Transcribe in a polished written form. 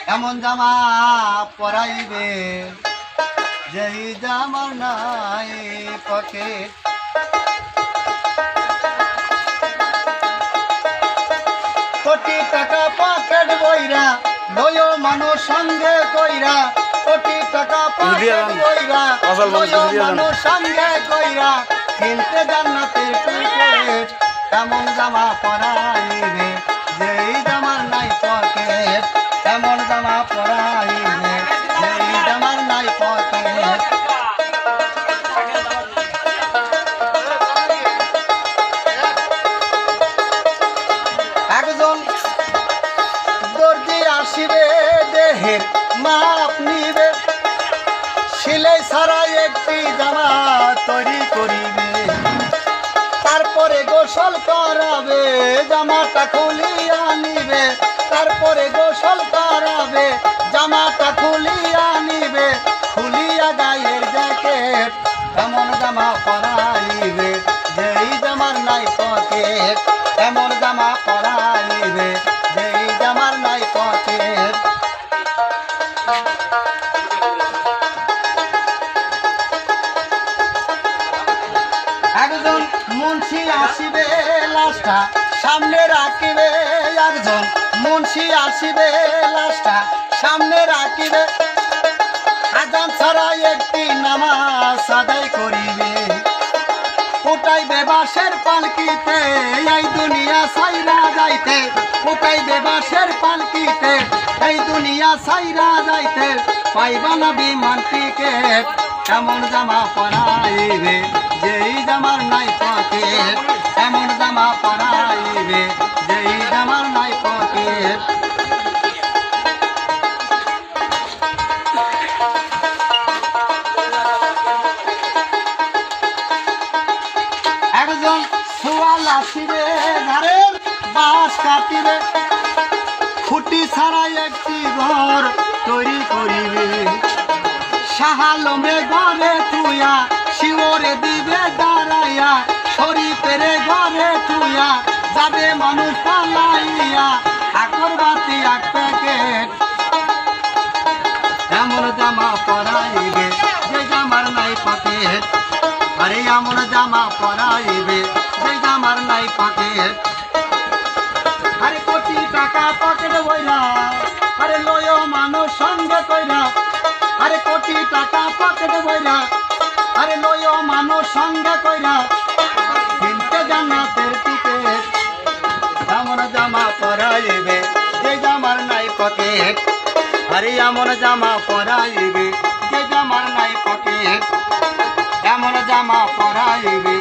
এমন জামা পরাইবে যেই জামার নাই পকেট। কোটি টাকা পকেট বইরা লয় মানুষ সঙ্গে কইরা, কোটি টাকা পকেট বইরা লয় মানুষ সঙ্গে কইরা, কিনতে জান্নাতের টিকিট। এমন জামা পরাইবে যেই জামার নাই পকেট, এমন জামা পরাইবে যেই জামার নাই পকেট। একজন দর্জি আসিবে দেহের মাপ নিবে, সিলাই ছাড়া একটি জামা তৈরি করিবে, তারপরে গোসল করাবে জামাটা খুলিয়া নিবে, তারপরে গোসল করাবে জামাটা খুলিয়া নিবে, খুলিয়া গায়ের জ্যাকেট। এমন জামা পরাইবে যেই জামার নাই পকেট, এমন জামা পরাইবে যেই জামার নাই পকেট। একজন মুন্সি আসিবে লাশটা সামনে রাখিবে, একজন মুন্সি আসিবে লাশটা সামনে রাখিবে, আজান ছাড়া একটি নামাজ আদায় করিবে, উঠাইবে বাঁশের পালকিতে এই দুনিয়া ছাইরা যাইতে, উঠাইবে বাঁশের পালকিতে এই দুনিয়া ছাইরা যাইতে, পাইবা না বিমান টিকেট। এমন জামা পরাইবে যেই জামার নাই পকেট, এমন জামা পরাইবে যেই জামার নাই পকেট। একজন সোয়াল আসিবে ঘরের বাঁশ কাটিবে, খুঁটি ছাড়া একটি ঘর তৈরি করিবে, শাহালমে ঘরে তুইয়া শিওরে দিবে দাঁড়াইয়া, শরীফের ঘরে তুইয়া যাবে মানুষ পালাইয়া, আকরবাতি এক প্যাকেট। এমন জামা পরাইবে যে জামার নাই পকেট, আরে এমন জামা পরাইবে যে জামার নাই পকেট। আরে কোটি টাকা পকেট বইরা আরে লয় মানুষ সঙ্গে কইরা, আরে কোটি টাকা পকেট বইরা আরে লয় মানুষ সঙ্গে কইরা, কিনতে জান্নাতের টিকিট। এমন জামা পরাইবে যে জামার নাই পকেট, আরে এমন জামা পরাইবে যে জামার নাই পকেট, এমন জামা পরাইবে